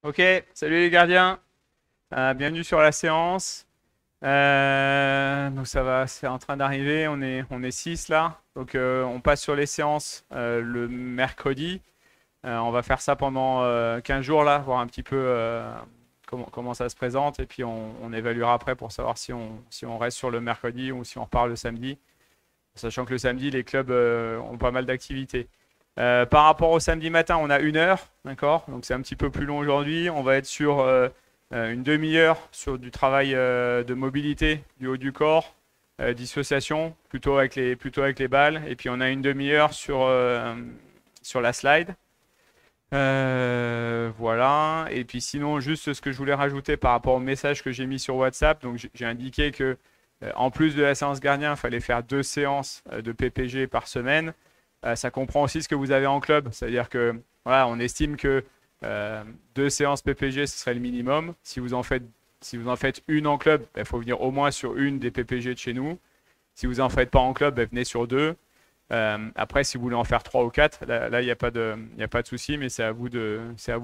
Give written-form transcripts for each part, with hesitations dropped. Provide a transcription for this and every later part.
Ok, salut les gardiens. Bienvenue sur la séance. Donc ça va, c'est en train d'arriver. On est 6 là. Donc on passe sur les séances le mercredi. On va faire ça pendant 15 jours là, voir un petit peu comment ça se présente. Et puis on évaluera après pour savoir si on reste sur le mercredi ou si on repart le samedi. Sachant que le samedi, les clubs ont pas mal d'activités. Par rapport au samedi matin, on a 1 heure, d'accord? Donc c'est un petit peu plus long aujourd'hui. On va être sur une demi-heure sur du travail de mobilité du haut du corps, dissociation, plutôt avec les balles. Et puis on a une demi-heure sur la slide. Voilà. Et puis sinon, juste ce que je voulais rajouter par rapport au message que j'ai mis sur WhatsApp. Donc j'ai indiqué que en plus de la séance gardien, il fallait faire 2 séances de PPG par semaine. Ça comprend aussi ce que vous avez en club. C'est-à-dire que voilà, on estime que 2 séances PPG, ce serait le minimum. Si vous en faites une en club, il faut venir au moins sur une des PPG de chez nous. Si vous en faites pas en club, venez sur 2. Après, si vous voulez en faire 3 ou 4, là, il n'y a pas de souci, mais c'est à vous de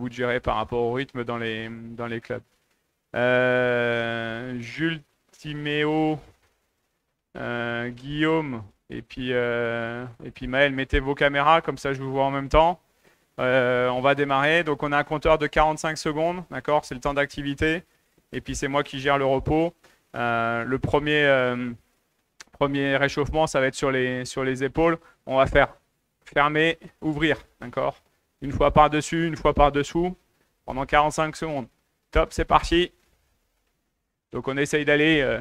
gérer par rapport au rythme dans les clubs. Jules, Timéo, Guillaume et puis Maël, mettez vos caméras, comme ça je vous vois en même temps. On va démarrer. Donc on a un compteur de 45 secondes, d'accord? C'est le temps d'activité. Et puis c'est moi qui gère le repos. Le premier réchauffement, ça va être sur les épaules. On va faire fermer, ouvrir, d'accord? Une fois par-dessus, une fois par-dessous, pendant 45 secondes. Top, c'est parti. Donc on essaye d'aller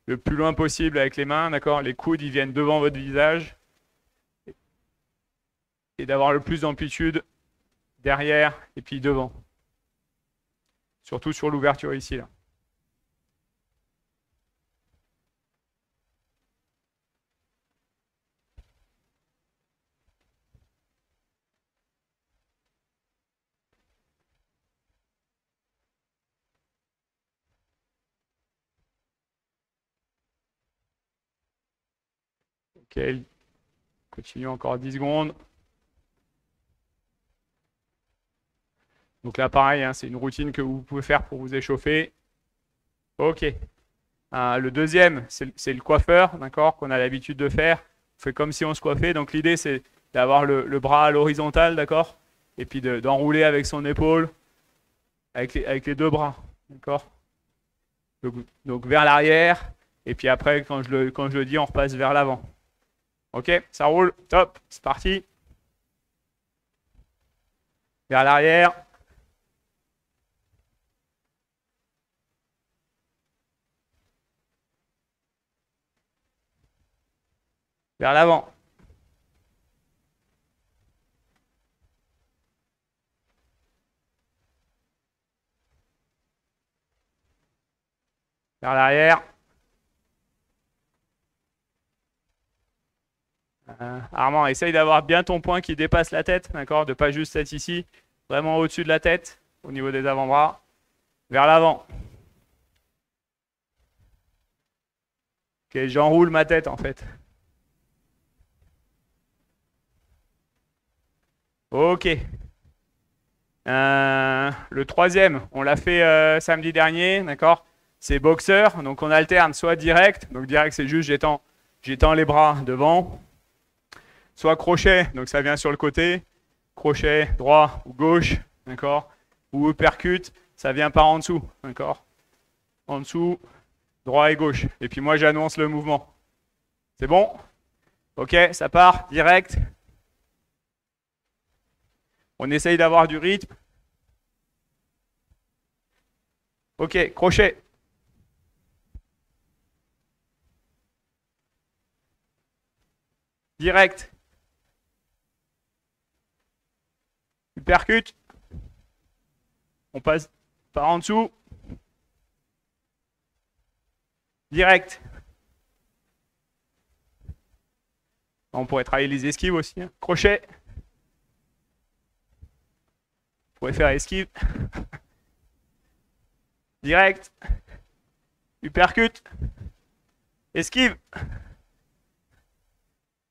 le plus loin possible avec les mains, d'accord? Les coudes, ils viennent devant votre visage. Et d'avoir le plus d'amplitude derrière et puis devant. Surtout sur l'ouverture ici, là. Ok, continue encore 10 secondes. Donc là, pareil, hein, c'est une routine que vous pouvez faire pour vous échauffer. Ok. Le deuxième, c'est le coiffeur, d'accord, qu'on a l'habitude de faire. On fait comme si on se coiffait. Donc l'idée, c'est d'avoir le bras à l'horizontale, d'accord, et puis d'enrouler avec son épaule, avec les deux bras, d'accord. Donc vers l'arrière, et puis après, quand je le dis, on repasse vers l'avant. Ok, ça roule, top, c'est parti. Vers l'arrière. Vers l'avant. Vers l'arrière. Armand, essaye d'avoir bien ton point qui dépasse la tête, d'accord? De pas juste être ici, vraiment au-dessus de la tête, au niveau des avant-bras. Vers l'avant. Ok, j'enroule ma tête en fait. Ok. Le troisième, on l'a fait samedi dernier, d'accord? C'est boxeur, donc on alterne soit direct, donc direct c'est juste j'étends les bras devant, soit crochet, donc ça vient sur le côté, crochet droit ou gauche, d'accord? Ou uppercut, ça vient par en dessous, d'accord? En dessous, droit et gauche. Et puis moi j'annonce le mouvement. C'est bon? Ok, ça part direct. On essaye d'avoir du rythme. Ok, crochet. Direct. Uppercut. On passe par en dessous. Direct. On pourrait travailler les esquives aussi, hein. Crochet. On pourrait faire esquive. Direct. Uppercut. Esquive.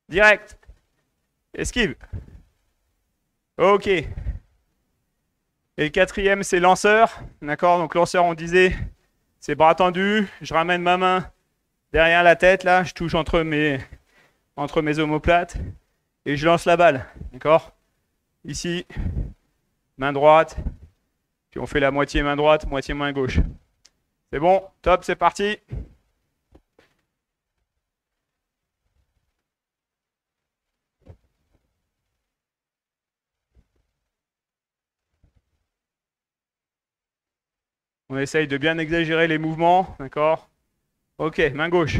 Direct. Esquive. Ok. Et le quatrième, c'est lanceur. D'accord? Donc lanceur, on disait, c'est bras tendus. Je ramène ma main derrière la tête, là. Je touche entre mes omoplates. Et je lance la balle. D'accord? Ici, main droite. Puis on fait la moitié main droite, moitié main gauche. C'est bon? Top, c'est parti. On essaye de bien exagérer les mouvements, d'accord? Ok, main gauche.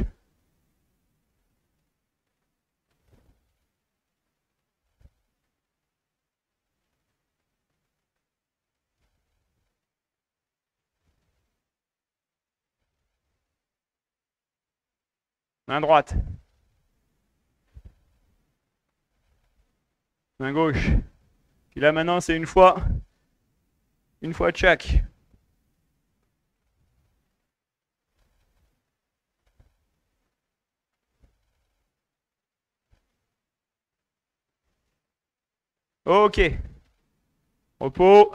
Main droite. Main gauche. Puis là maintenant, c'est une fois de chaque. Ok. Repos.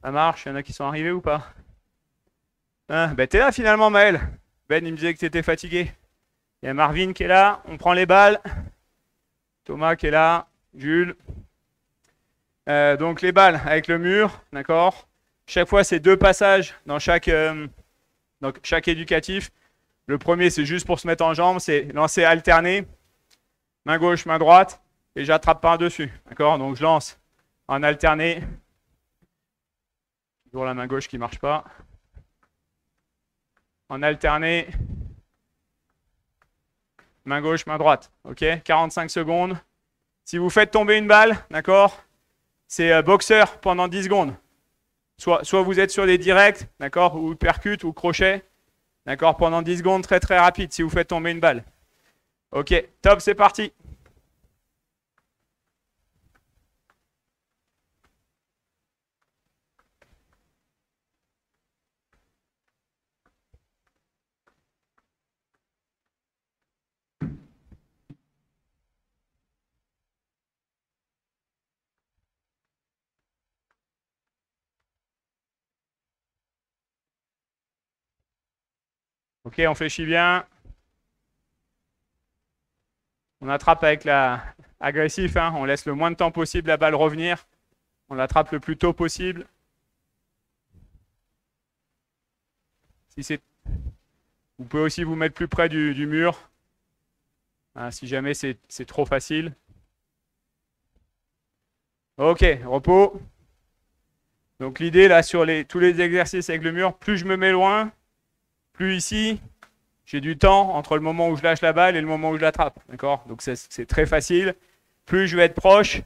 Ça marche, il y en a qui sont arrivés ou pas? Ah, ben t'es là finalement, Maël. Ben, il me disait que t'étais fatigué. Il y a Marvin qui est là, on prend les balles. Thomas qui est là, Jules. Donc les balles avec le mur, d'accord? Chaque fois, c'est 2 passages dans chaque éducatif. Le premier, c'est juste pour se mettre en jambe, c'est lancer alterné, main gauche, main droite, et j'attrape par-dessus, d'accord? Donc je lance en alterné. Toujours la main gauche qui ne marche pas. En alterné, main gauche, main droite, ok? 45 secondes. Si vous faites tomber une balle, d'accord? C'est boxeur pendant 10 secondes. Soit vous êtes sur des directs, d'accord? Ou percute ou crochet. D'accord, pendant 10 secondes, très très rapide si vous faites tomber une balle. Ok, top, c'est parti. Ok, on fléchit bien. On attrape avec la agressif, hein. On laisse le moins de temps possible la balle revenir. On l'attrape le plus tôt possible. Vous pouvez aussi vous mettre plus près du mur, hein, si jamais c'est trop facile. Ok, repos. Donc l'idée là sur tous les exercices avec le mur, plus je me mets loin, plus ici, j'ai du temps entre le moment où je lâche la balle et le moment où je l'attrape. D'accord? Donc c'est très facile. Plus je vais être proche,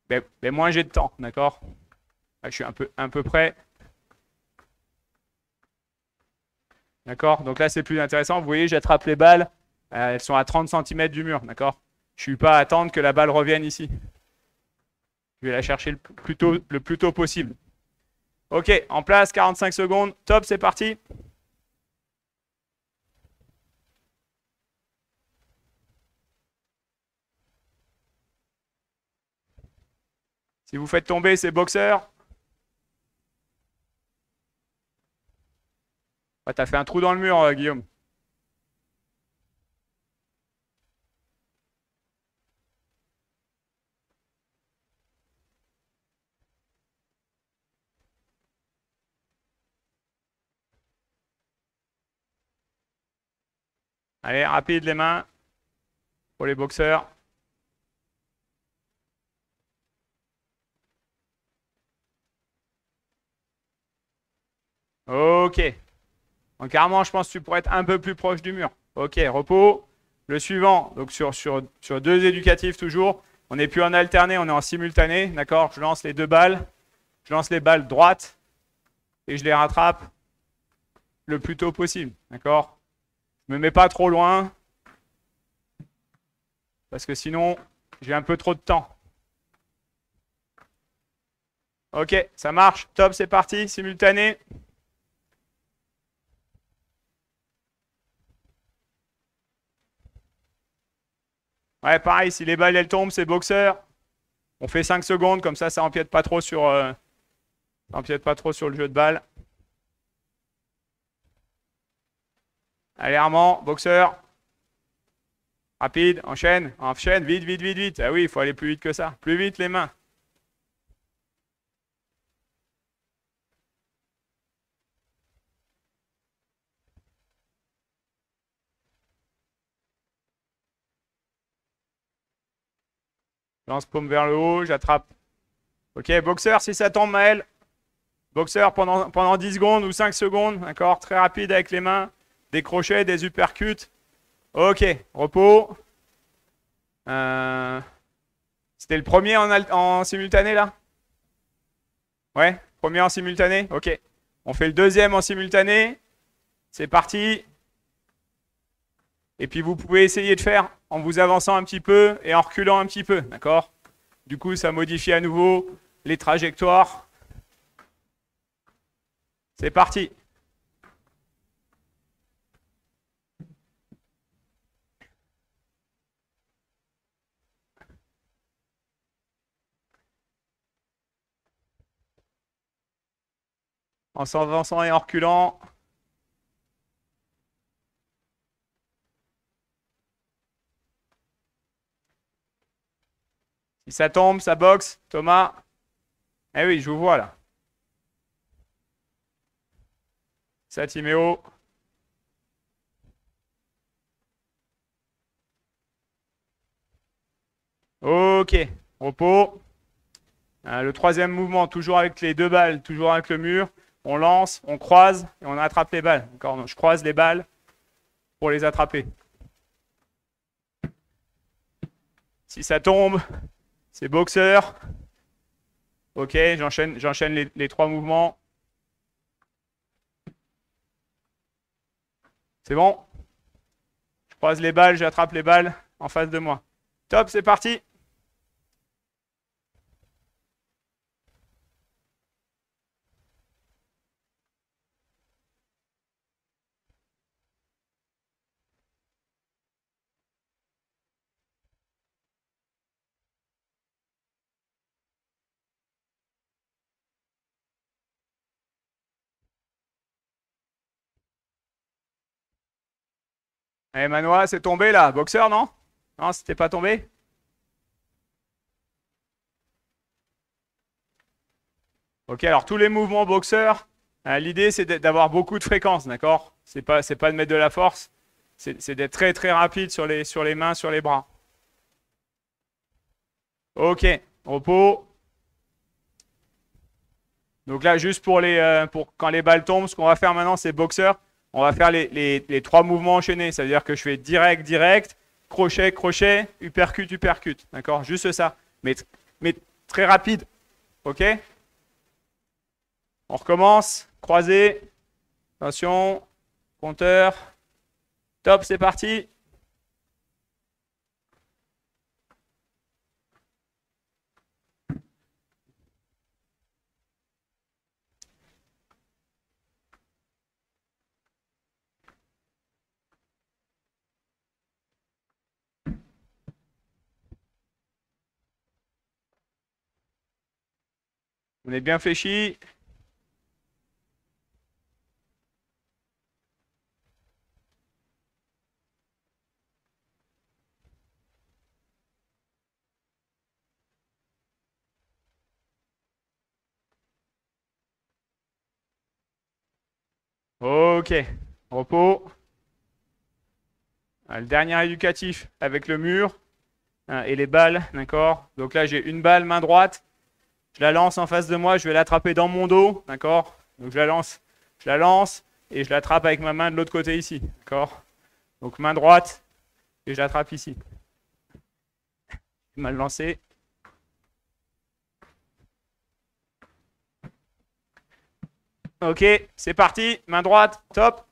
ben moins j'ai de temps. D'accord? Là, je suis un peu près. D'accord? Donc là, c'est plus intéressant. Vous voyez, j'attrape les balles. Elles sont à 30 cm du mur. D'accord? Je ne suis pas à attendre que la balle revienne ici. Je vais la chercher le plus tôt possible. Ok, en place, 45 secondes. Top, c'est parti. Si vous faites tomber, c'est boxeur. Ah, t'as fait un trou dans le mur, Guillaume. Allez, rapide les mains pour les boxeurs. Ok. Donc carrément, je pense que tu pourrais être un peu plus proche du mur. Ok, repos. Le suivant, donc sur 2 éducatifs toujours. On n'est plus en alterné, on est en simultané. D'accord? Je lance les 2 balles. Je lance les balles droites et je les rattrape le plus tôt possible. D'accord? Je ne me mets pas trop loin parce que sinon, j'ai un peu trop de temps. Ok, ça marche. Top, c'est parti. Simultané. Ouais, pareil, si les balles elles tombent, c'est boxeur. On fait 5 secondes, comme ça empiète pas trop sur, ça empiète pas trop sur le jeu de balle. Allez, Armand, boxeur. Rapide, enchaîne, enchaîne, vite, vite, vite, vite. Ah oui, il faut aller plus vite que ça. Plus vite les mains. Lance paume vers le haut, j'attrape. Ok, boxeur, si ça tombe, Maël. Boxeur pendant 10 secondes ou 5 secondes, d'accord? Très rapide avec les mains. Des crochets, des uppercuts. Ok, repos. C'était le premier en simultané là? Ouais, premier en simultané? Ok. On fait le deuxième en simultané. C'est parti. Et puis vous pouvez essayer de faire en vous avançant un petit peu et en reculant un petit peu, d'accord? Du coup, ça modifie à nouveau les trajectoires. C'est parti. En s'avançant et en reculant. Si ça tombe, ça boxe. Thomas. Eh oui, je vous vois là. Ça, Timéo. Ok. Repos. Le troisième mouvement, toujours avec les 2 balles, toujours avec le mur. On lance, on croise et on attrape les balles. D'accord? Je croise les balles pour les attraper. Si ça tombe, c'est boxeur. Ok, j'enchaîne les 3 mouvements. C'est bon? Je croise les balles, j'attrape les balles en face de moi. Top, c'est parti! Eh, Manoa, c'est tombé là. Boxeur, non? Non, c'était pas tombé? Ok, alors tous les mouvements boxeurs, l'idée c'est d'avoir beaucoup de fréquences, d'accord? C'est pas de mettre de la force, c'est d'être très très rapide sur les mains, sur les bras. Ok, repos. Donc là, juste pour quand les balles tombent, ce qu'on va faire maintenant, c'est boxeur. On va faire les 3 mouvements enchaînés. Ça veut dire que je fais direct, direct, crochet, crochet, uppercut, uppercut. D'accord? Juste ça. Mais très rapide. Ok? On recommence. Croisé. Attention. Compteur. Top, c'est parti. On est bien fléchi. Ok. Repos. Le dernier éducatif avec le mur et les balles. D'accord? Donc là, j'ai une balle, main droite. Je la lance en face de moi, je vais l'attraper dans mon dos, d'accord? Donc je la lance et je l'attrape avec ma main de l'autre côté ici, d'accord? Donc main droite et je l'attrape ici. Mal lancé. Ok, c'est parti, main droite, top.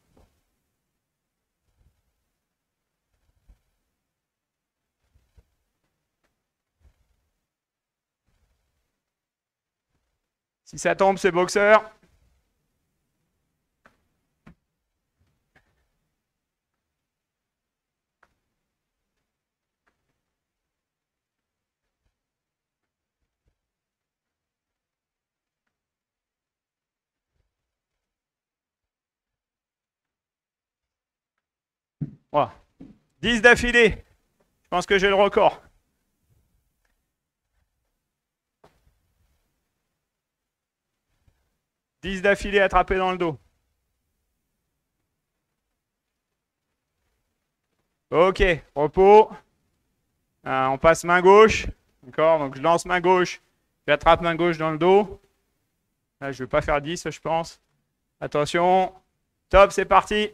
Si ça tombe, c'est boxeur. Voilà. 10 d'affilée. Je pense que j'ai le record. « 10 d'affilée attrapés dans le dos. Ok, repos. On passe main gauche. D'accord, donc je lance main gauche. J'attrape main gauche dans le dos. Là, je ne vais pas faire 10, je pense. Attention. Top, c'est parti.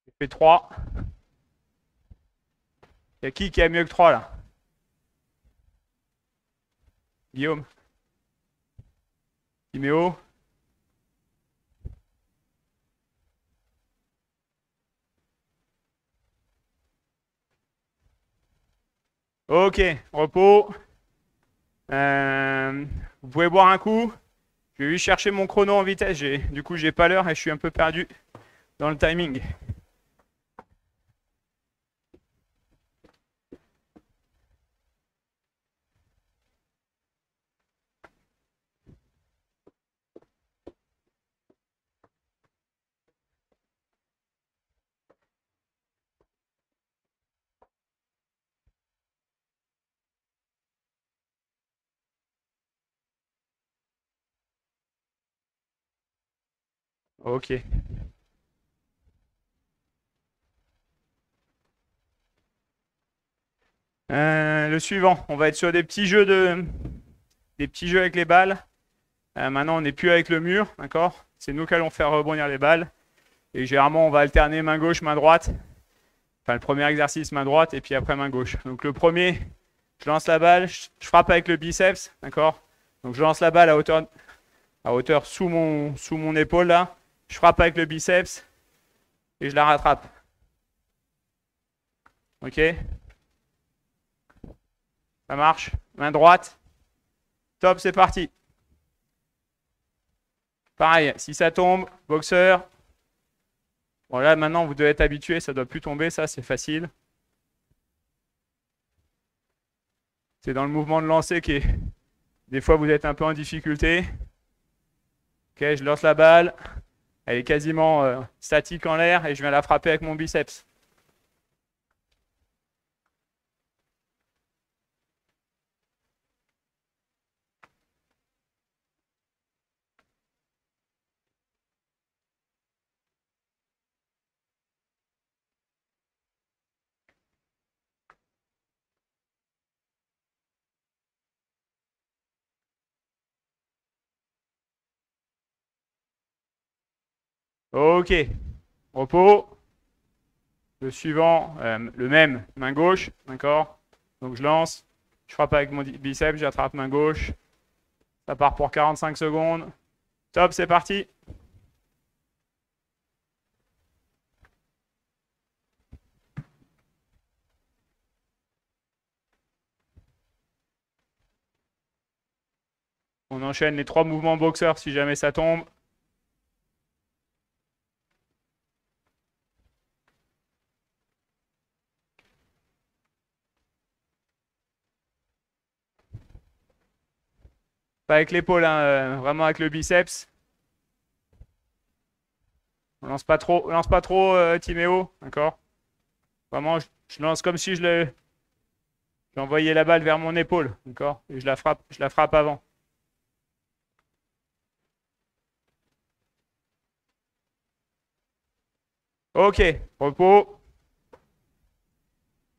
J'ai fait 3. Il y a qui a mieux que 3 là? Guillaume? Timéo? Ok, repos. Vous pouvez boire un coup. Je vais juste chercher mon chrono en vitesse. Du coup, j'ai pas l'heure et je suis un peu perdu dans le timing. Ok. Le suivant, on va être sur des petits jeux avec les balles. Maintenant, on n'est plus avec le mur, d'accord? C'est nous qui allons faire rebondir les balles. Et généralement, on va alterner main gauche, main droite. Enfin, le premier exercice, main droite, et puis après, main gauche. Donc, le premier, je lance la balle, je frappe avec le biceps, d'accord? Donc, je lance la balle à hauteur sous mon épaule, là. Je frappe avec le biceps et je la rattrape. Ok? Ça marche. Main droite. Top, c'est parti. Pareil, si ça tombe, boxeur. Bon, là, maintenant, vous devez être habitué, ça ne doit plus tomber, ça, c'est facile. C'est dans le mouvement de lancer des fois, vous êtes un peu en difficulté. Ok, je lance la balle. Elle est quasiment statique en l'air et je viens la frapper avec mon biceps. Ok, repos. Le suivant, le même, main gauche, d'accord? Donc je lance, je frappe avec mon biceps, j'attrape main gauche. Ça part pour 45 secondes. Top, c'est parti. On enchaîne les 3 mouvements boxeurs si jamais ça tombe. Pas avec l'épaule, hein, vraiment avec le biceps. On lance pas trop, Timéo, d'accord? Vraiment, je lance comme si j'envoyais la balle vers mon épaule, d'accord? Et je la frappe avant. Ok, repos.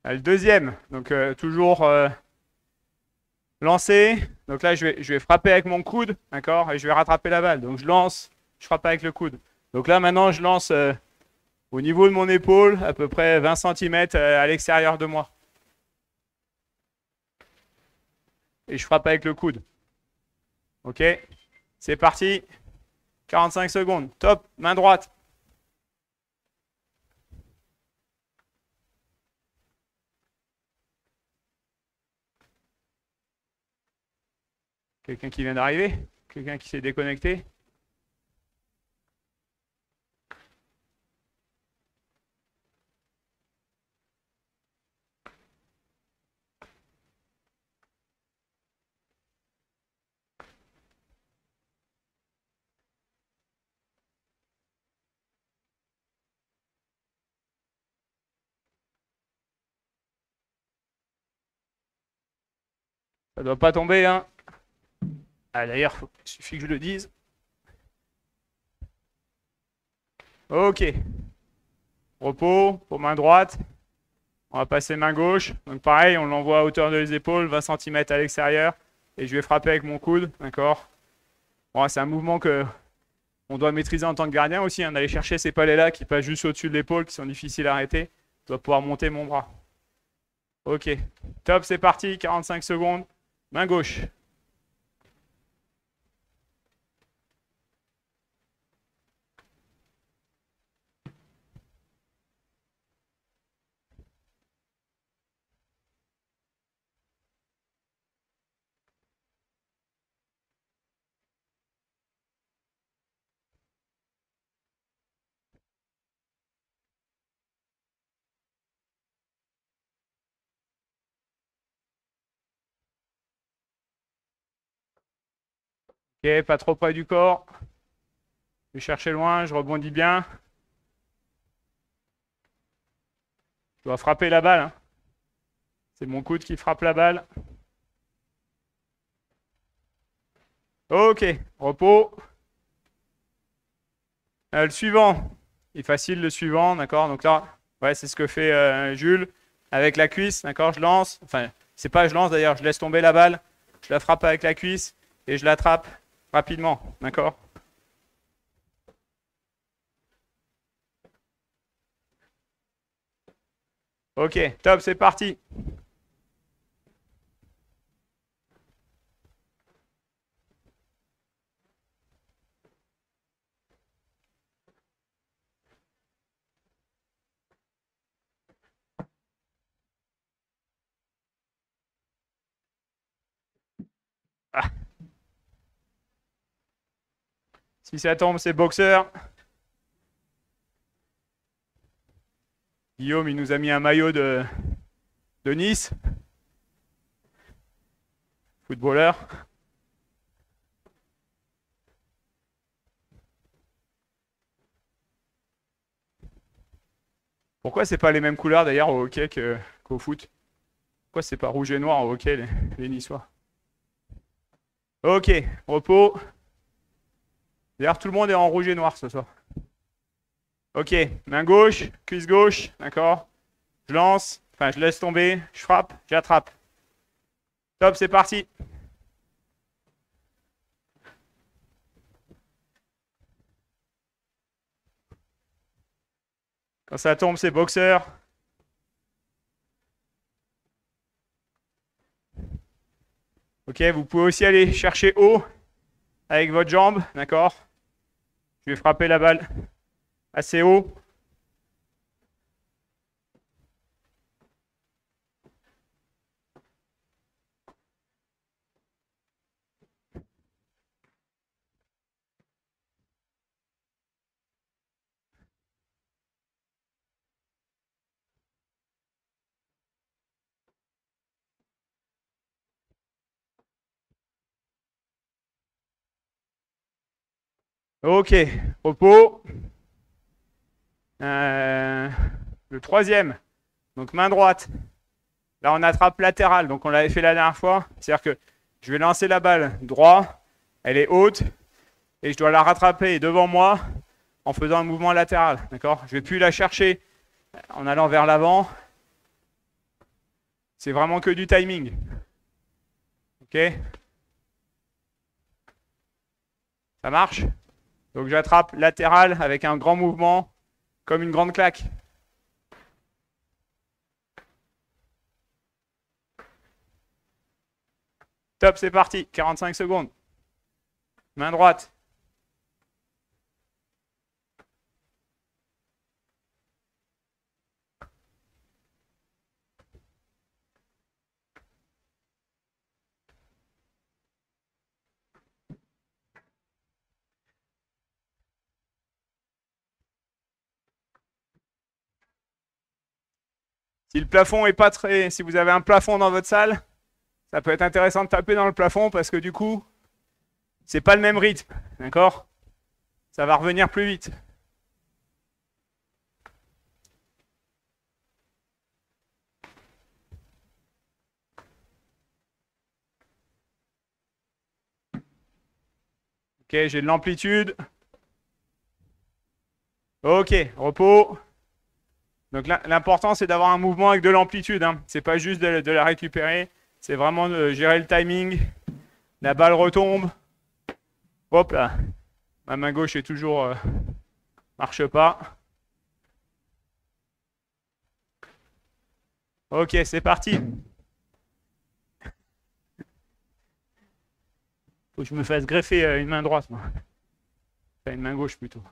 Le deuxième, donc toujours lancer. Donc là, je vais frapper avec mon coude, d'accord? Et je vais rattraper la balle. Donc je lance, je frappe avec le coude. Donc là, maintenant, je lance au niveau de mon épaule, à peu près 20 cm à l'extérieur de moi. Et je frappe avec le coude. Ok? C'est parti. 45 secondes. Top. Main droite. Quelqu'un qui vient d'arriver? Quelqu'un qui s'est déconnecté? Ça doit pas tomber, hein? Ah, d'ailleurs, il suffit que je le dise. Ok. Repos pour main droite. On va passer main gauche. Donc pareil, on l'envoie à hauteur des épaules, 20 cm à l'extérieur. Et je vais frapper avec mon coude, d'accord? Bon, c'est un mouvement que on doit maîtriser en tant que gardien aussi, hein, d'aller chercher ces palets-là qui passent juste au-dessus de l'épaule, qui sont difficiles à arrêter. Je dois pouvoir monter mon bras. Ok. Top, c'est parti. 45 secondes. Main gauche. Ok, pas trop près du corps. Je vais chercher loin, je rebondis bien. Je dois frapper la balle, hein. C'est mon coude qui frappe la balle. Ok, repos. Le suivant. Il est facile le suivant, d'accord? Donc là, ouais, c'est ce que fait Jules avec la cuisse, d'accord? Je lance. Enfin, c'est pas je lance d'ailleurs, je laisse tomber la balle. Je la frappe avec la cuisse et je l'attrape rapidement, d'accord? Ok, top, c'est parti. Ah, si ça tombe, c'est boxeur. Guillaume, il nous a mis un maillot de Nice, footballeur. Pourquoi c'est pas les mêmes couleurs d'ailleurs au hockey qu'au foot? Pourquoi c'est pas rouge et noir au hockey, les Niçois? Ok, repos. D'ailleurs, tout le monde est en rouge et noir ce soir. Ok, main gauche, cuisse gauche, d'accord? Je lance, enfin je laisse tomber, je frappe, j'attrape. Top, c'est parti. Quand ça tombe, c'est boxeur. Ok, vous pouvez aussi aller chercher haut avec votre jambe, d'accord? Je vais frapper la balle assez haut. Ok, repos. Le troisième, donc main droite. Là, on attrape latéral, donc on l'avait fait la dernière fois. C'est-à-dire que je vais lancer la balle droit, elle est haute, et je dois la rattraper devant moi en faisant un mouvement latéral, d'accord? Je ne vais plus la chercher en allant vers l'avant. C'est vraiment que du timing. Ok? Ça marche? Donc j'attrape latéral avec un grand mouvement, comme une grande claque. Top, c'est parti. 45 secondes. Main droite. Si le plafond est pas très... Si vous avez un plafond dans votre salle, ça peut être intéressant de taper dans le plafond parce que du coup, c'est pas le même rythme, d'accord? Ça va revenir plus vite. Ok, j'ai de l'amplitude. Ok, repos. Donc l'important, c'est d'avoir un mouvement avec de l'amplitude. Hein. C'est pas juste de la récupérer. C'est vraiment de gérer le timing. La balle retombe. Hop là. Ma main gauche est toujours... marche pas. Ok, c'est parti. Faut que je me fasse greffer une main droite, moi. Enfin, une main gauche plutôt.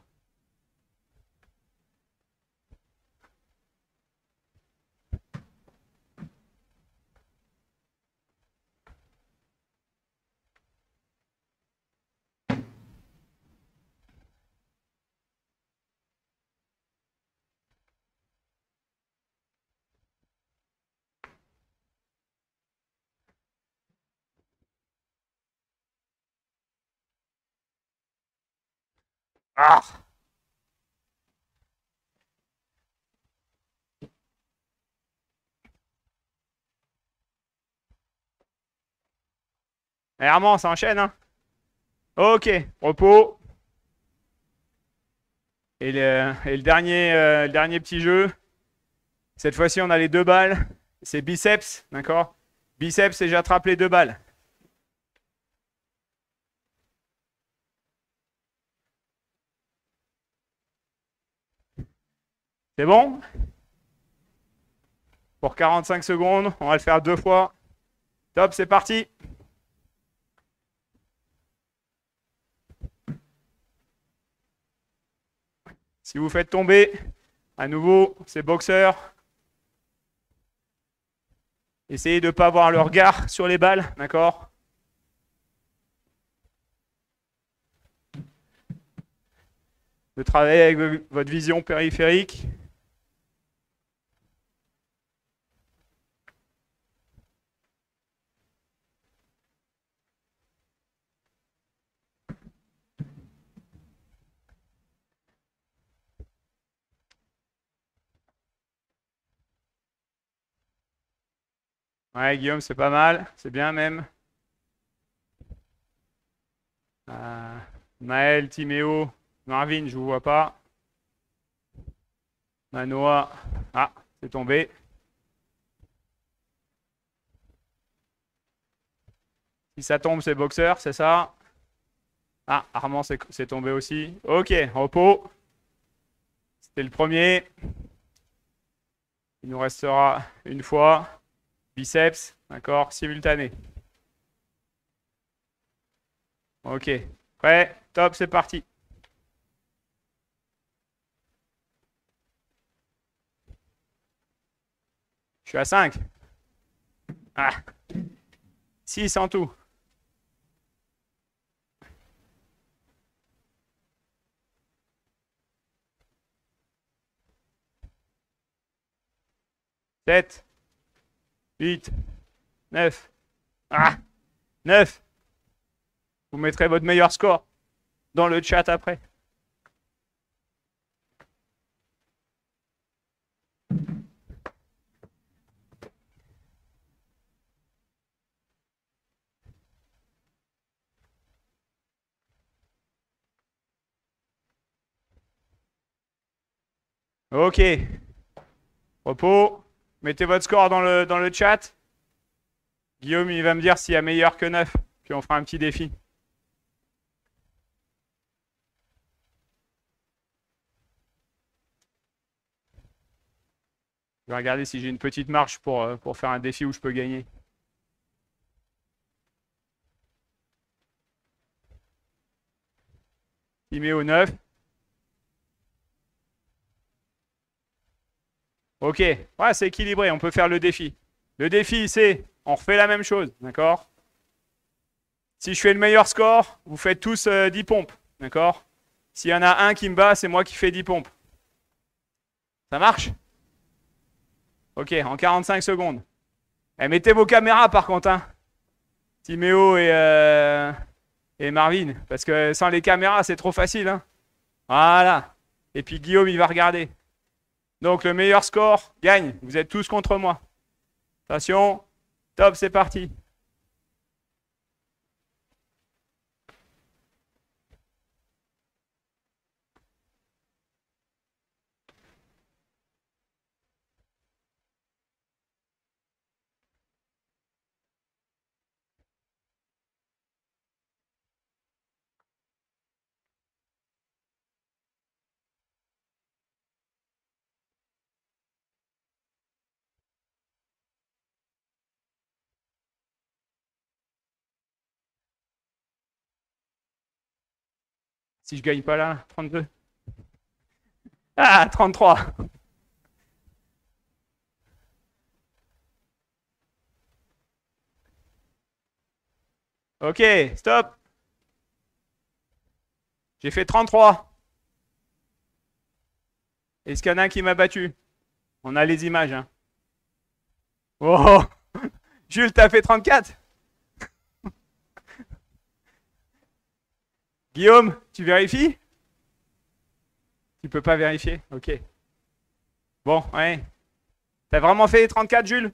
Ah! Et Armand, ça enchaîne, hein? Ok, repos. Et le dernier petit jeu. Cette fois-ci, on a les 2 balles. C'est biceps, d'accord? Biceps et j'attrape les 2 balles. C'est bon? Pour 45 secondes, on va le faire 2 fois. Top, c'est parti. Si vous faites tomber, à nouveau, c'est boxeur. Essayez de ne pas avoir le regard sur les balles, d'accord? De travailler avec votre vision périphérique. Ouais, Guillaume, c'est pas mal. C'est bien même. Euh, Maël, Timéo, Marvin, je vous vois pas. Manoa. Ah, c'est tombé. Si ça tombe, c'est boxeur, c'est ça? Ah, Armand, c'est tombé aussi. Ok, repos. C'était le premier. Il nous restera une fois. Biceps, d'accord, simultané. Ok, prêt, top, c'est parti. Je suis à 5. Ah, 6 en tout. 7, 8, 9. Ah, 9. Vous mettrez votre meilleur score dans le chat après. Ok. Repos. Mettez votre score dans le chat. Guillaume, il va me dire s'il y a meilleur que 9. Puis on fera un petit défi. Je vais regarder si j'ai une petite marche pour faire un défi où je peux gagner. Timéo 9. Ok, ouais, c'est équilibré, on peut faire le défi. Le défi, c'est, on refait la même chose, d'accord? Si je fais le meilleur score, vous faites tous 10 pompes, d'accord? S'il y en a un qui me bat, c'est moi qui fais 10 pompes. Ça marche? Ok, en 45 secondes. Eh, mettez vos caméras par contre, hein. Timéo et Marvin. Parce que sans les caméras, c'est trop facile, hein. Voilà. Et puis Guillaume, il va regarder. Donc le meilleur score gagne. Vous êtes tous contre moi. Attention. Top, c'est parti. Si je gagne pas là, 32. Ah, 33. Ok, stop. J'ai fait 33. Est-ce qu'il y en a un qui m'a battu? On a les images, hein. Oh, Jules, t'as fait 34? Guillaume, tu vérifies? Tu peux pas vérifier? Ok. Bon, ouais. T'as vraiment fait 34, Jules?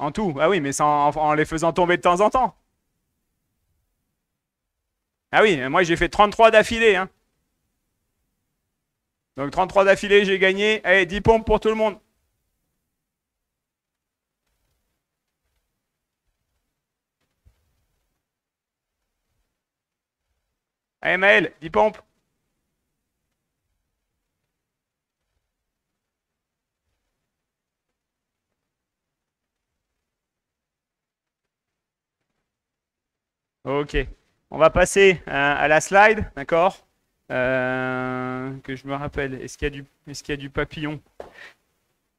En tout? Ah oui, mais en les faisant tomber de temps en temps. Ah oui, moi j'ai fait 33 d'affilée, hein. Donc 33 d'affilée, j'ai gagné. Allez, 10 pompes pour tout le monde. Allez, Maël, 10 pompes. Ok. On va passer à la slide, d'accord? Que je me rappelle. Est-ce qu'il y a du papillon?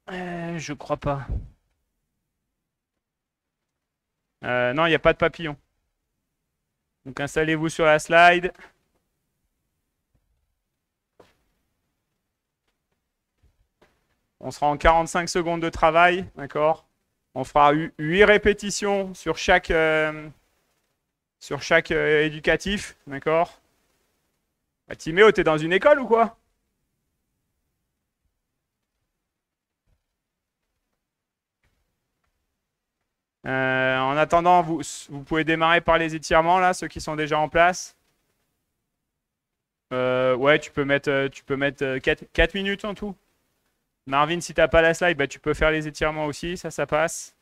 Je crois pas. Non, il n'y a pas de papillon. Donc installez-vous sur la slide. On sera en 45 secondes de travail, d'accord? On fera 8 répétitions sur chaque éducatif, d'accord? Bah, Timéo, t'es dans une école ou quoi? En attendant, vous pouvez démarrer par les étirements, là, ceux qui sont déjà en place. Ouais, tu peux mettre 4 minutes en tout. Marvin, si t'as pas la slide, bah, tu peux faire les étirements aussi, ça passe.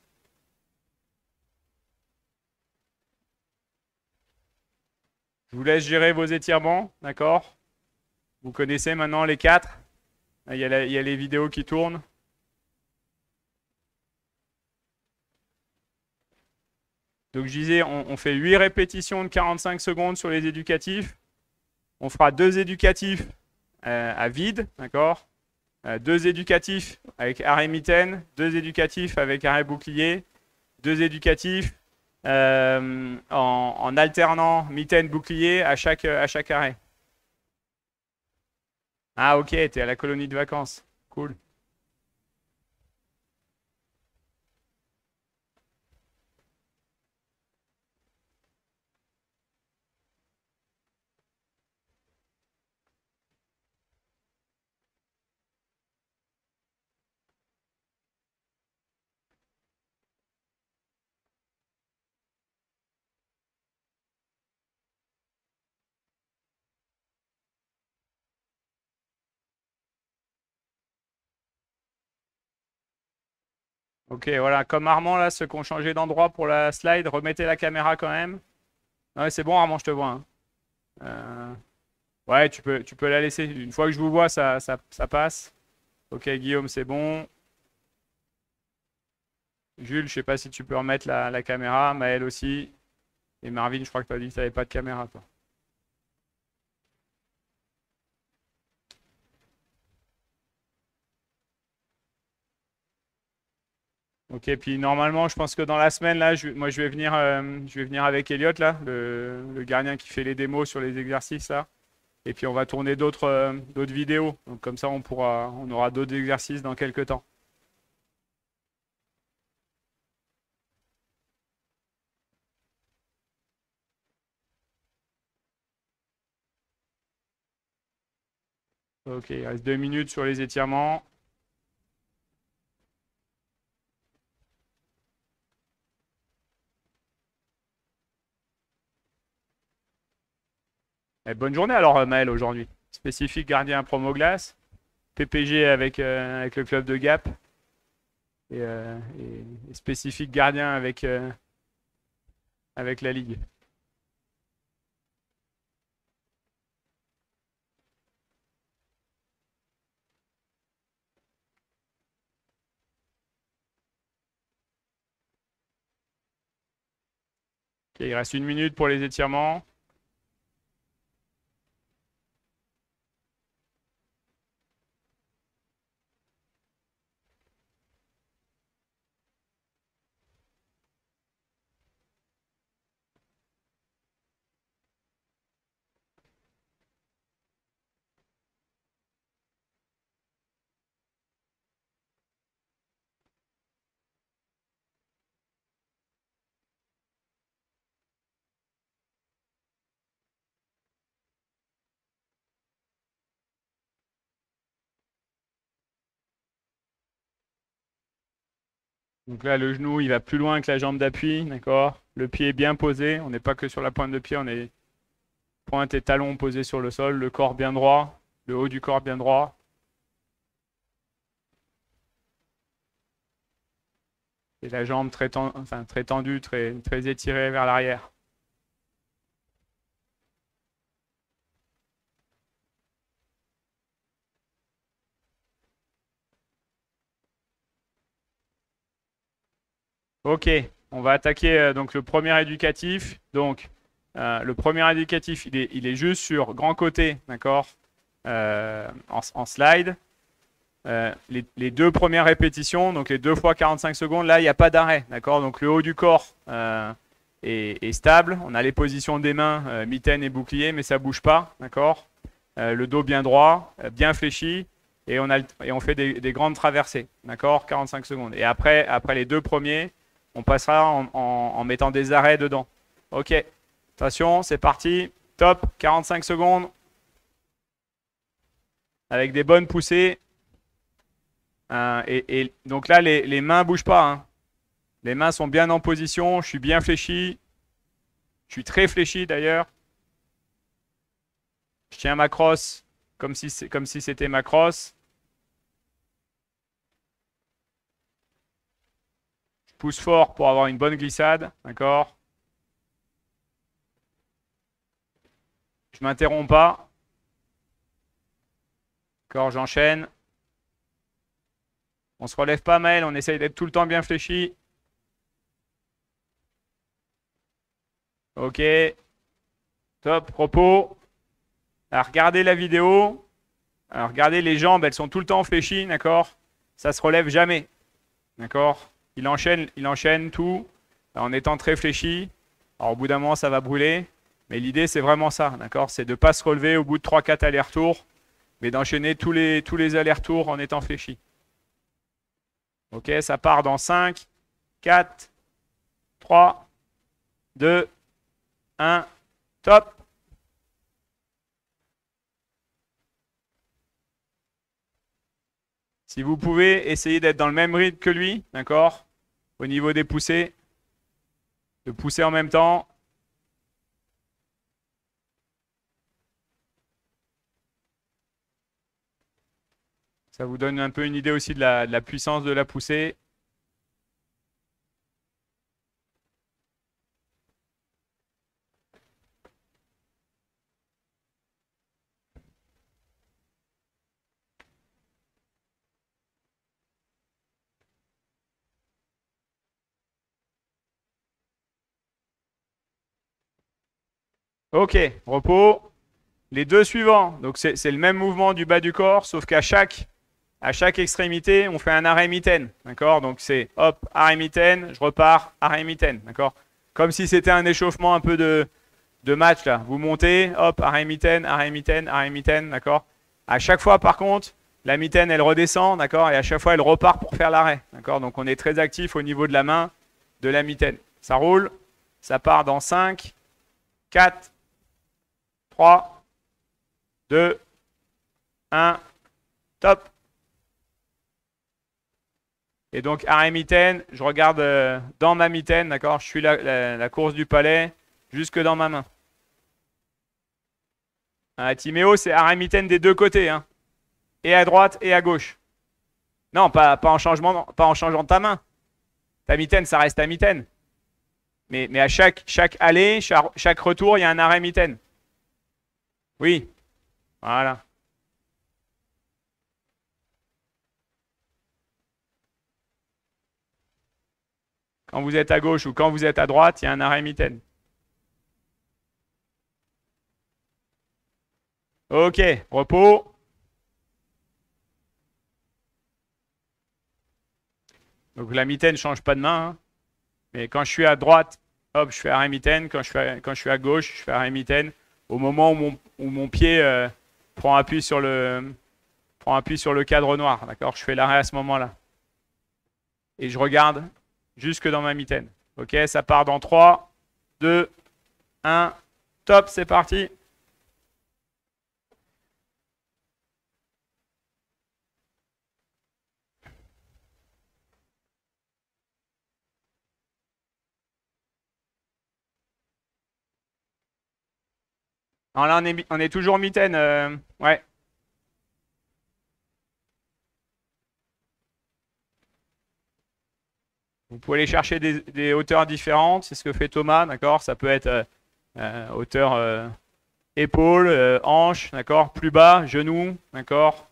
Je vous laisse gérer vos étirements, d'accord? Vous connaissez maintenant les 4. Il y a les vidéos qui tournent. Donc je disais, on fait 8 répétitions de 45 secondes sur les éducatifs. On fera 2 éducatifs à vide, d'accord? 2 éducatifs avec arrêt mitaine, 2 éducatifs avec arrêt bouclier, 2 éducatifs en alternant mitaine bouclier à chaque arrêt. Ah ok, t'es à la colonie de vacances. Cool. Ok, voilà, comme Armand là, ceux qui ont changé d'endroit pour la slide, remettez la caméra quand même. Ouais, c'est bon Armand, je te vois, hein. Ouais, tu peux la laisser. Une fois que je vous vois, ça passe. Ok, Guillaume, c'est bon. Jules, je sais pas si tu peux remettre la caméra. Maël aussi. Et Marvin, je crois que tu as dit que tu n'avais pas de caméra, toi. Ok, puis normalement, je pense que dans la semaine, là, moi, je vais venir avec Elliot, là, le gardien qui fait les démos sur les exercices, là. Et puis, on va tourner d'autres vidéos. Donc, comme ça, on aura d'autres exercices dans quelques temps. Ok, il reste 2 minutes sur les étirements. Eh, bonne journée alors, Maël, aujourd'hui. Spécifique gardien promo glace, PPG avec le club de Gap et spécifique gardien avec la Ligue. Ok, il reste 1 minute pour les étirements. Donc là, le genou, il va plus loin que la jambe d'appui, d'accord? Le pied est bien posé. On n'est pas que sur la pointe de pied, on est pointe et talon posés sur le sol. Le corps bien droit, le haut du corps bien droit. Et la jambe très tendue, très étirée vers l'arrière. Ok, on va attaquer donc le premier éducatif. Donc, le premier éducatif, il est juste sur grand côté, d'accord? En slide. Les 2 premières répétitions, donc les 2 fois 45 secondes, là, il n'y a pas d'arrêt, d'accord? Donc, le haut du corps est stable. On a les positions des mains, mitaine et bouclier, mais ça ne bouge pas, d'accord? Le dos bien droit, bien fléchi. Et on fait des grandes traversées, d'accord? 45 secondes. Et après les 2 premiers, on passera en mettant des arrêts dedans. Ok, attention, c'est parti. Top, 45 secondes. Avec des bonnes poussées. Et donc là, les mains ne bougent pas, hein. Les mains sont bien en position. Je suis bien fléchi. Je suis très fléchi d'ailleurs. Je tiens ma crosse comme si c'était ma crosse. Je pousse fort pour avoir une bonne glissade, d'accord? Je m'interromps pas. D'accord, j'enchaîne. On se relève pas mal, on essaye d'être tout le temps bien fléchi. Ok. Top, repos. Alors, regardez la vidéo. Alors, regardez les jambes, elles sont tout le temps fléchies, d'accord? Ça se relève jamais, d'accord? Il enchaîne tout en étant très fléchi. Alors, au bout d'un moment, ça va brûler. Mais l'idée, c'est vraiment ça, d'accord? C'est de ne pas se relever au bout de 3-4 allers-retours, mais d'enchaîner tous les allers-retours en étant fléchi. Ok, ça part dans 5, 4, 3, 2, 1, top. Si vous pouvez, essayez d'être dans le même rythme que lui, d'accord? Au niveau des poussées, de pousser en même temps. Ça vous donne un peu une idée aussi de la puissance de la poussée. Ok, repos. Les 2 suivants, donc c'est le même mouvement du bas du corps, sauf qu'à chaque À chaque extrémité, on fait un arrêt mitaine. D'accord? Donc c'est hop, arrêt mitaine, je repars, arrêt mitaine. D'accord? Comme si c'était un échauffement un peu de match là. Vous montez, hop, arrêt mitaine, arrêt mitaine, arrêt mitaine. D'accord? À chaque fois, par contre, la mitaine, elle redescend. D'accord? Et à chaque fois, elle repart pour faire l'arrêt. D'accord? Donc on est très actif au niveau de la main de la mitaine. Ça roule. Ça part dans 5, 4, 3, 2, 1. Top. Et donc, arrêt mitaine, je regarde dans ma mitaine, d'accord? Je suis la course du palais jusque dans ma main. Timéo, c'est arrêt mitaine des deux côtés, hein. Et à droite et à gauche. Non, pas en changement, pas en changeant de ta main. Ta mitaine, ça reste ta mitaine. Mais à chaque allée, chaque retour, il y a un arrêt mitaine. Oui, voilà. Quand vous êtes à gauche ou quand vous êtes à droite, il y a un arrêt mitaine. Ok, repos. Donc la mitaine ne change pas de main, hein. Mais quand je suis à droite, hop, je fais arrêt mitaine. Quand je suis à gauche, je fais arrêt mitaine. Au moment où mon pied prend appui sur le cadre noir. D'accord? Je fais l'arrêt à ce moment-là. Et je regarde jusque dans ma mitaine. Ok, ça part dans 3, 2, 1. Top, c'est parti. Alors là, on est toujours mitaine. Ouais. Vous pouvez aller chercher des hauteurs différentes. C'est ce que fait Thomas. D'accord? Ça peut être hauteur épaule, hanche. D'accord? Plus bas, genou. D'accord?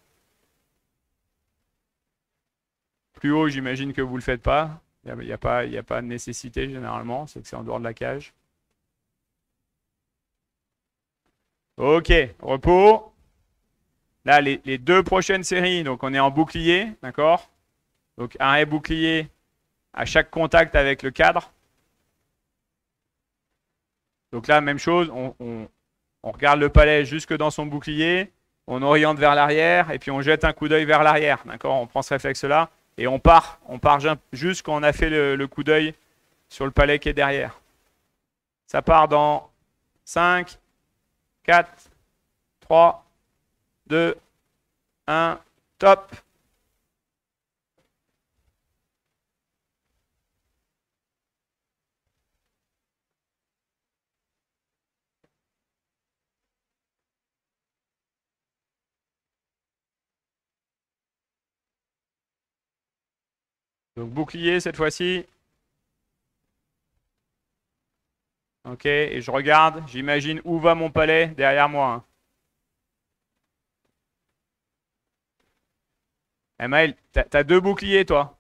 Plus haut, j'imagine que vous ne le faites pas. Il n'y a pas de nécessité généralement. C'est que c'est en dehors de la cage. Ok, repos. Là, les deux prochaines séries, donc on est en bouclier, d'accord? Donc arrêt bouclier à chaque contact avec le cadre. Donc là, même chose, on regarde le palais jusque dans son bouclier, on oriente vers l'arrière et puis on jette un coup d'œil vers l'arrière, d'accord? On prend ce réflexe-là et on part juste quand on a fait le coup d'œil sur le palais qui est derrière. Ça part dans 5, 4, 3, 2, 1, top. Donc bouclier cette fois-ci. Ok, et je regarde, j'imagine où va mon palais derrière moi, hein. Eh Maël, t'as deux boucliers toi.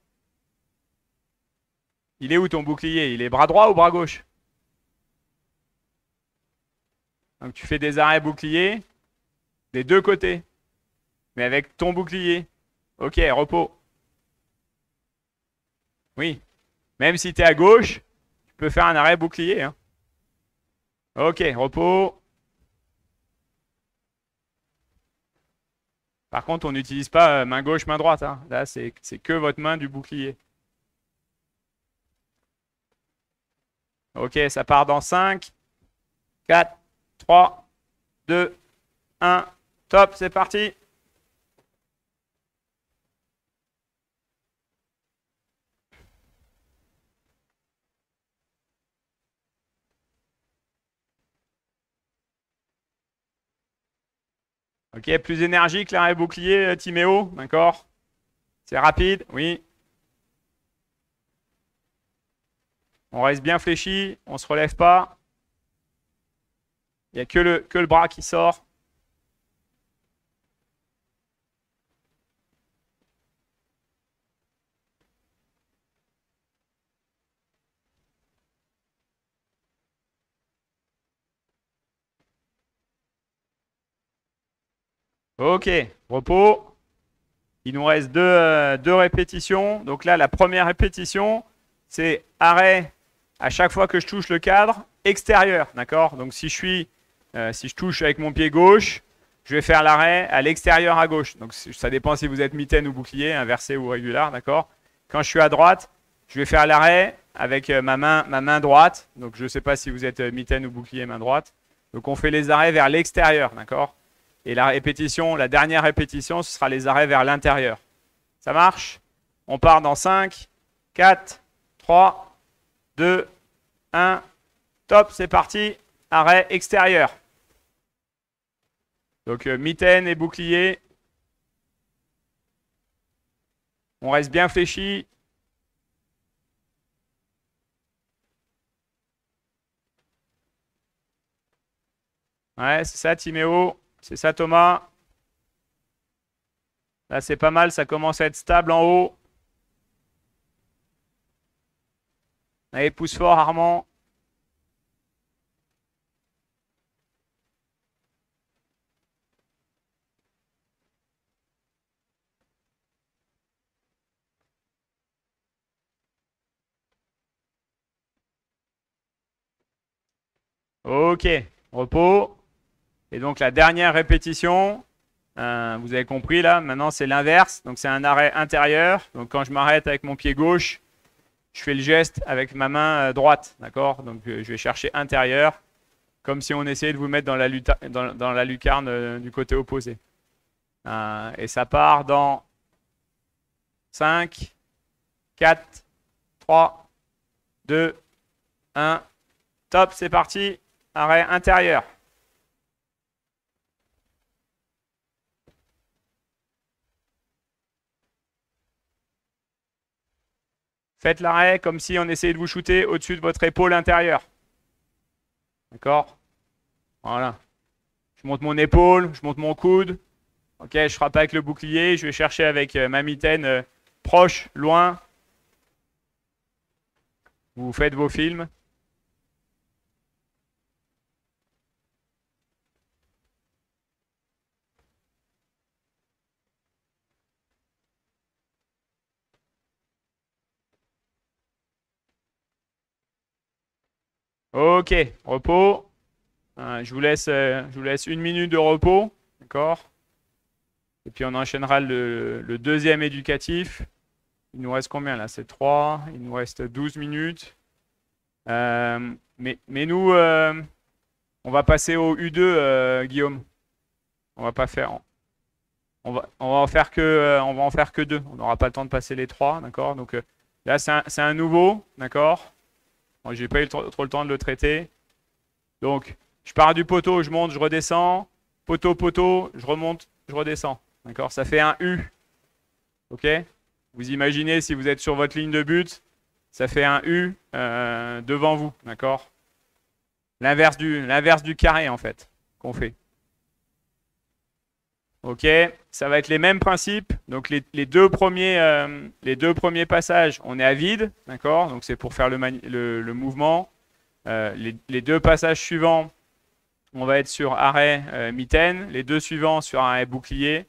Il est où ton bouclier? Il est bras droit ou bras gauche? Donc tu fais des arrêts boucliers des deux côtés, mais avec ton bouclier. Ok, repos. Oui. Même si tu es à gauche, tu peux faire un arrêt bouclier, hein. Ok, repos. Par contre, on n'utilise pas main gauche, main droite, hein. Là, c'est que votre main du bouclier. Ok, ça part dans 5, 4, 3, 2, 1. Top, c'est parti. Ok, plus énergique l'arrêt bouclier, Timéo, d'accord? C'est rapide, oui. On reste bien fléchi, on ne se relève pas. Il n'y a que le bras qui sort. Ok, repos. Il nous reste deux répétitions. Donc là, la première répétition, c'est arrêt à chaque fois que je touche le cadre extérieur. D'accord? Donc si je touche avec mon pied gauche, je vais faire l'arrêt à l'extérieur à gauche. Donc ça dépend si vous êtes mitaine ou bouclier, inversé ou régulier. D'accord? Quand je suis à droite, je vais faire l'arrêt avec ma main droite. Donc je ne sais pas si vous êtes mitaine ou bouclier main droite. Donc on fait les arrêts vers l'extérieur. D'accord? Et la dernière répétition, ce sera les arrêts vers l'intérieur. Ça marche? On part dans 5, 4, 3, 2, 1. Top, c'est parti. Arrêt extérieur. Donc mitaine et bouclier. On reste bien fléchi. Ouais, c'est ça, Timéo. C'est ça, Thomas. Là, c'est pas mal. Ça commence à être stable en haut. Allez, pousse fort, Armand. Ok, repos. Et donc la dernière répétition, vous avez compris là, maintenant c'est l'inverse. Donc c'est un arrêt intérieur. Donc quand je m'arrête avec mon pied gauche, je fais le geste avec ma main droite. D'accord? Donc je vais chercher intérieur, comme si on essayait de vous mettre dans la lucarne du côté opposé. Et ça part dans 5, 4, 3, 2, 1. Top, c'est parti. Arrêt intérieur. Faites l'arrêt comme si on essayait de vous shooter au-dessus de votre épaule intérieure. D'accord? Voilà. Je monte mon épaule, je monte mon coude. Ok, je frappe avec le bouclier. Je vais chercher avec ma mitaine proche, loin. Vous faites vos films. Ok, repos. Je vous laisse 1 minute de repos. D'accord? Et puis on enchaînera le deuxième éducatif. Il nous reste combien là? C'est 3. Il nous reste 12 minutes. Mais nous, on va passer au U2, Guillaume. On va pas faire. On va en faire que 2. On n'aura pas le temps de passer les 3, d'accord? Donc là, c'est un nouveau, d'accord? Bon, j'ai pas eu trop le temps de le traiter. Donc, je pars du poteau, je monte, je redescends. Poteau, poteau, je remonte, je redescends. D'accord? Ça fait un U. Ok? Vous imaginez si vous êtes sur votre ligne de but, ça fait un U devant vous. D'accord? L'inverse du carré, en fait, qu'on fait. Ok, ça va être les mêmes principes. Donc les deux premiers passages, on est à vide, d'accord? Donc c'est pour faire le mouvement. Les deux passages suivants, on va être sur arrêt mitaine. Les deux suivants sur arrêt bouclier.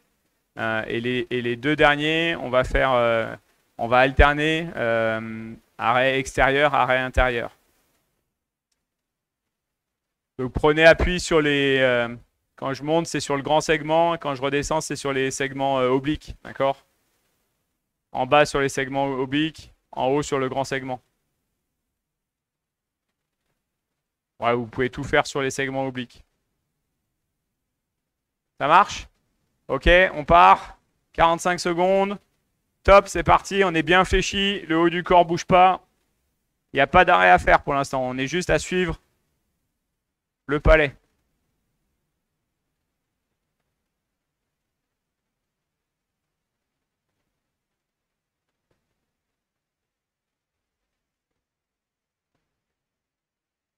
Et les deux derniers, on va alterner arrêt extérieur, arrêt intérieur. Donc prenez appui sur quand je monte, c'est sur le grand segment. Quand je redescends, c'est sur les segments obliques. D'accord? En bas sur les segments obliques, en haut sur le grand segment. Ouais, vous pouvez tout faire sur les segments obliques. Ça marche? Ok, on part. 45 secondes. Top, c'est parti. On est bien fléchi. Le haut du corps bouge pas. Il n'y a pas d'arrêt à faire pour l'instant. On est juste à suivre le palais.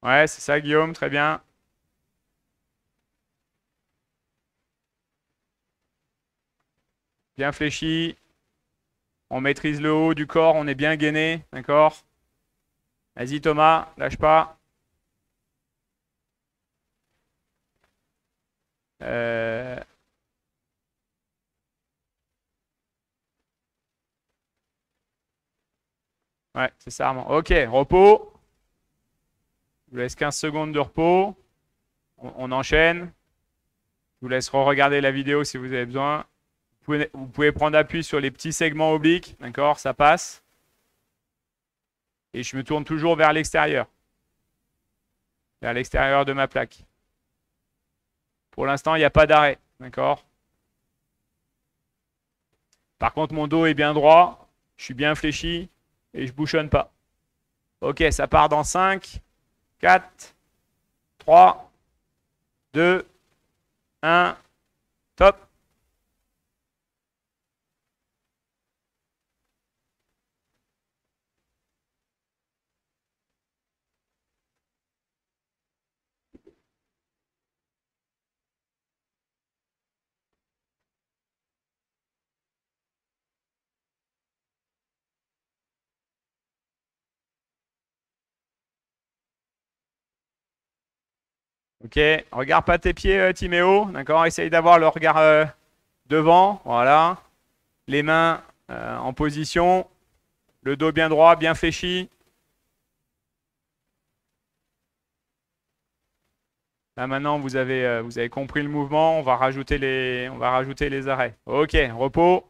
Ouais, c'est ça, Guillaume. Très bien. Bien fléchi. On maîtrise le haut du corps. On est bien gainé. D'accord? Vas-y, Thomas. Lâche pas. Euh, Ouais, c'est ça. Ok, repos. Je vous laisse 15 secondes de repos. On enchaîne. Je vous laisse re-regarder la vidéo si vous avez besoin. Vous pouvez prendre appui sur les petits segments obliques. D'accord, ça passe. Et je me tourne toujours vers l'extérieur. Vers l'extérieur de ma plaque. Pour l'instant, il n'y a pas d'arrêt. D'accord? Par contre, mon dos est bien droit. Je suis bien fléchi. Et je ne bouchonne pas. Ok, ça part dans 5, 4, 3, 2, 1. Top. Ok, regarde pas tes pieds, Timéo. D'accord, essaye d'avoir le regard devant. Voilà. Les mains en position. Le dos bien droit, bien fléchi. Là maintenant, vous avez compris le mouvement. On va rajouter les arrêts. Ok, repos.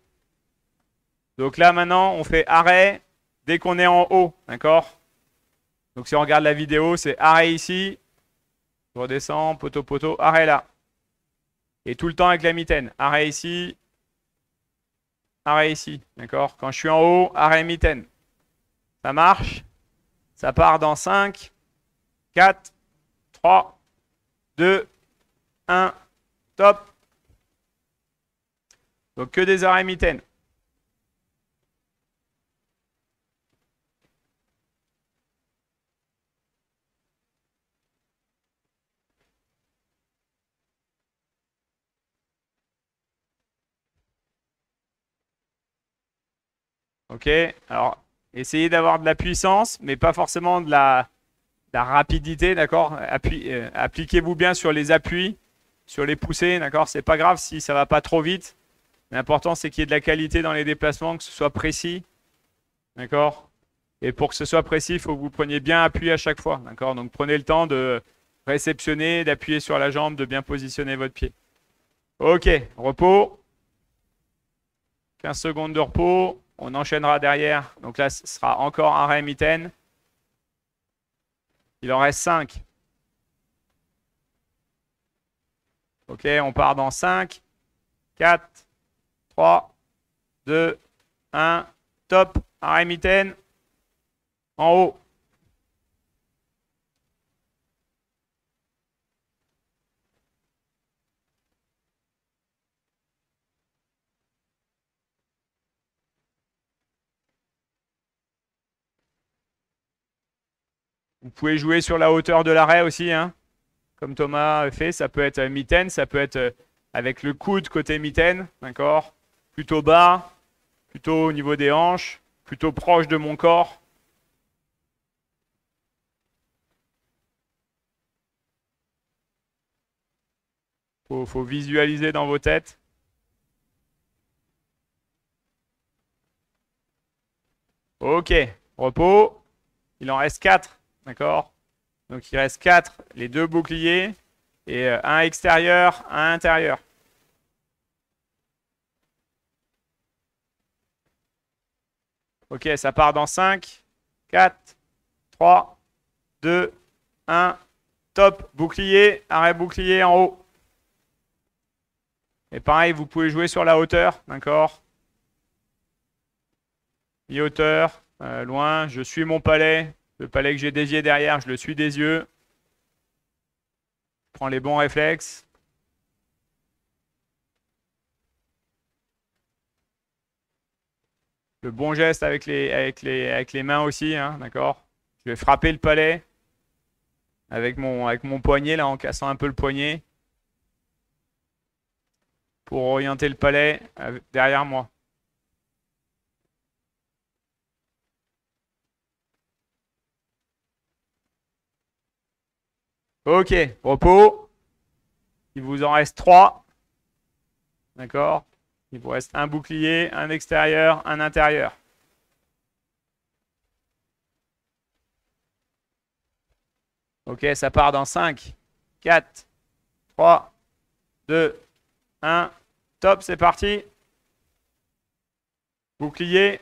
Donc là maintenant, on fait arrêt dès qu'on est en haut. D'accord? Donc si on regarde la vidéo, c'est arrêt ici. Je redescends, poteau, poteau, arrêt là. Et tout le temps avec la mitaine. Arrêt ici. Arrêt ici. D'accord? Quand je suis en haut, arrêt mitaine. Ça marche? Ça part dans 5, 4, 3, 2, 1. Top. Donc que des arrêts mitaines. Ok? Alors, essayez d'avoir de la puissance, mais pas forcément de la rapidité, d'accord? Appliquez-vous bien sur les appuis, sur les poussées, d'accord? C'est pas grave si ça va pas trop vite. L'important, c'est qu'il y ait de la qualité dans les déplacements, que ce soit précis, d'accord? Et pour que ce soit précis, il faut que vous preniez bien appui à chaque fois, d'accord? Donc, prenez le temps de réceptionner, d'appuyer sur la jambe, de bien positionner votre pied. Ok, repos. 15 secondes de repos. On enchaînera derrière. Donc là, ce sera encore arrêt mitaine. Il en reste 5. Ok, on part dans 5, 4, 3, 2, 1. Top. Arrêt mitaine. En haut. Vous pouvez jouer sur la hauteur de l'arrêt aussi, hein, comme Thomas a fait. Ça peut être mitaine, ça peut être avec le coude côté mitaine, d'accord? Plutôt bas, plutôt au niveau des hanches, plutôt proche de mon corps. Faut visualiser dans vos têtes. Ok, repos. Il en reste 4, d'accord? Donc il reste 4, les 2 boucliers, et un extérieur, un intérieur. Ok, ça part dans 5, 4, 3, 2, 1. Top, bouclier, arrêt bouclier en haut. Et pareil, vous pouvez jouer sur la hauteur, d'accord? Mi-hauteur, loin, je suis mon palais. Le palais que j'ai dévié derrière, je le suis des yeux. Je prends les bons réflexes. Le bon geste avec les mains aussi, hein, d'accord? Je vais frapper le palais avec mon poignet, là, en cassant un peu le poignet, pour orienter le palais derrière moi. Ok, repos. Il vous en reste 3. D'accord? Il vous reste un bouclier, un extérieur, un intérieur. Ok, ça part dans 5, 4, 3, 2, 1. Top, c'est parti. Bouclier.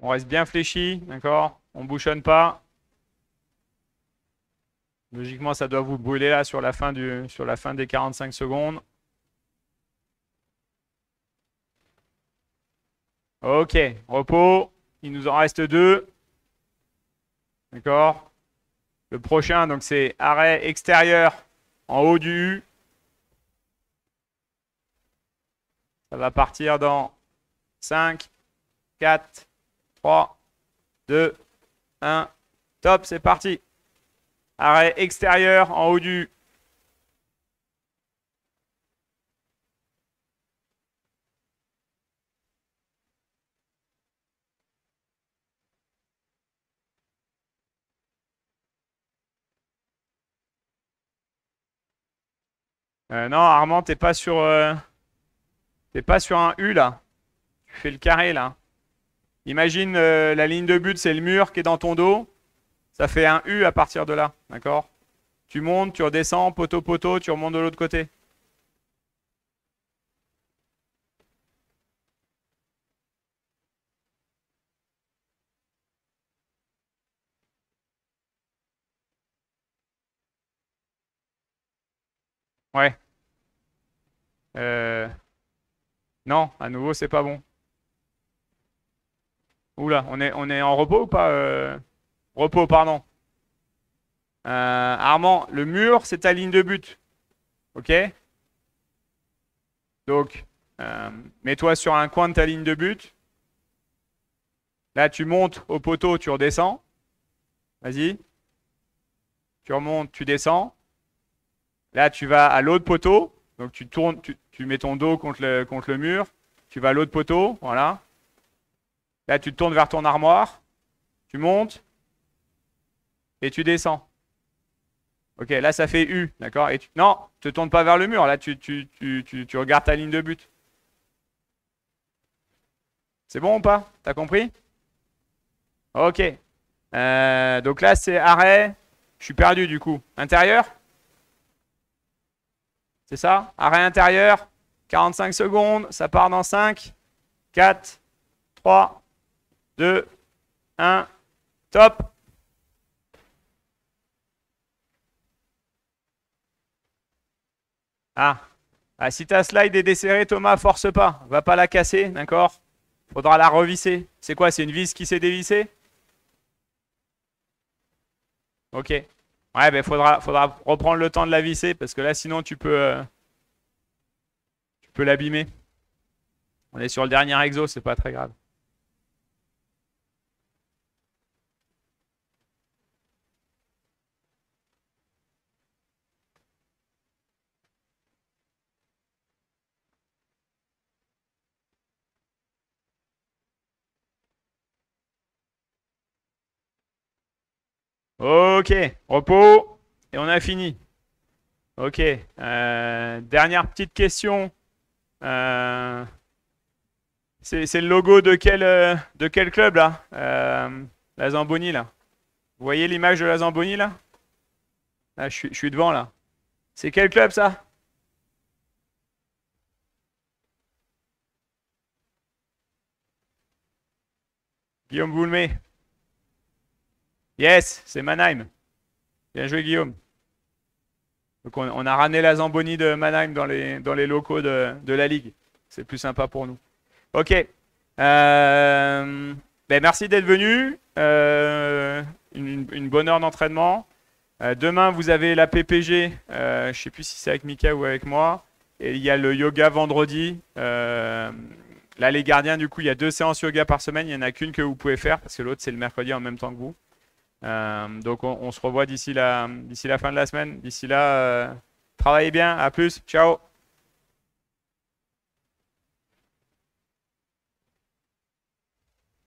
On reste bien fléchi, d'accord? On bouchonne pas. Logiquement, ça doit vous brûler là sur la fin des 45 secondes. Ok, repos. Il nous en reste 2. D'accord? Le prochain, donc c'est arrêt extérieur en haut du U. Ça va partir dans 5, 4, 3, 2, 1. Top, c'est parti. Arrêt extérieur en haut du U. Non, Armand, t'es pas sur un U là. Tu fais le carré là. Imagine la ligne de but, c'est le mur qui est dans ton dos. Ça fait un U à partir de là, d'accord? Tu montes, tu redescends, poteau, poteau, tu remontes de l'autre côté. Ouais. Euh, Non, à nouveau, c'est pas bon. Oula, on est en repos ou pas Repos, pardon. Armand, le mur, c'est ta ligne de but. Ok? Donc, mets-toi sur un coin de ta ligne de but. Là, tu montes au poteau, tu redescends. Vas-y. Tu remontes, tu descends. Là, tu vas à l'autre poteau. Donc, tu tournes, tu mets ton dos contre le mur. Tu vas à l'autre poteau. Voilà. Là, tu te tournes vers ton armoire. Tu montes. Et tu descends. Ok, là, ça fait U. D'accord? Non, te tourne pas vers le mur. Là, tu regardes ta ligne de but. C'est bon ou pas? T'as compris? Ok. Donc là, c'est arrêt. Je suis perdu du coup. Intérieur? C'est ça? Arrêt intérieur. 45 secondes. Ça part dans 5, 4, 3, 2, 1. Top. Ah. Si ta slide est desserrée, Thomas, force pas. Va pas la casser, d'accord? Faudra la revisser. C'est quoi? C'est une vis qui s'est dévissée? Ok. Ouais, ben faudra reprendre le temps de la visser parce que là, sinon, tu peux l'abîmer. On est sur le dernier exo, c'est pas très grave. Ok, repos. Et on a fini. Ok. Dernière petite question. Euh, c'est le logo de quel club là? La Zamboni là. Vous voyez l'image de la Zamboni là? Là, je suis devant là. C'est quel club ça? Guillaume Boulmé. Yes, c'est Mannheim. Bien joué Guillaume. Donc on a ramené la Zamboni de Mannheim dans les locaux de la Ligue. C'est plus sympa pour nous. Ok. Merci d'être venu. Une bonne heure d'entraînement. Demain, vous avez la PPG. Je ne sais plus si c'est avec Mika ou avec moi. Et il y a le yoga vendredi. Là, les gardiens, du coup, il y a 2 séances yoga par semaine. Il n'y en a qu'une que vous pouvez faire parce que l'autre, c'est le mercredi en même temps que vous. Donc, on se revoit d'ici la fin de la semaine. D'ici là, Travaillez bien, à plus, ciao.